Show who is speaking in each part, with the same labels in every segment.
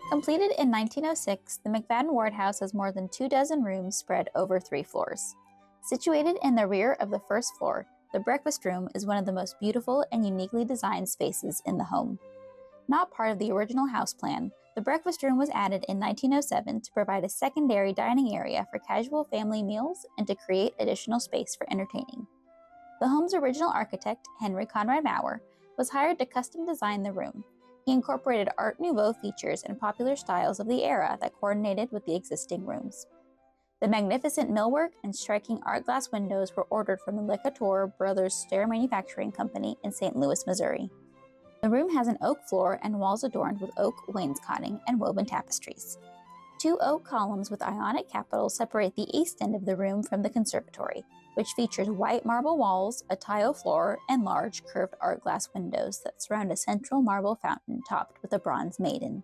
Speaker 1: Completed in 1906, the McFaddin-Ward House has more than 24 rooms spread over 3 floors. Situated in the rear of the first floor, the breakfast room is one of the most beautiful and uniquely designed spaces in the home. Not part of the original house plan, the breakfast room was added in 1907 to provide a secondary dining area for casual family meals and to create additional space for entertaining. The home's original architect, Henry Conrad Maurer, was hired to custom design the room. He incorporated Art Nouveau features and popular styles of the era that coordinated with the existing rooms. The magnificent millwork and striking art glass windows were ordered from the Licator Brothers Stair Manufacturing Company in St. Louis, Missouri. The room has an oak floor and walls adorned with oak wainscoting and woven tapestries. 2 oak columns with Ionic capitals separate the east end of the room from the conservatory, which features white marble walls, a tile floor, and large curved art glass windows that surround a central marble fountain topped with a bronze maiden.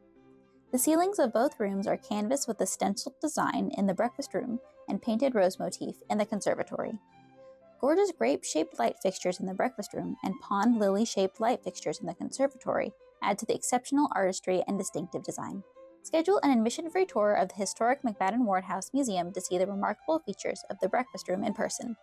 Speaker 1: The ceilings of both rooms are canvas with a stenciled design in the breakfast room and painted rose motif in the conservatory. Gorgeous grape-shaped light fixtures in the breakfast room and pond lily-shaped light fixtures in the conservatory add to the exceptional artistry and distinctive design. Schedule an admission-free tour of the historic McFaddin-Ward House Museum to see the remarkable features of the breakfast room in person.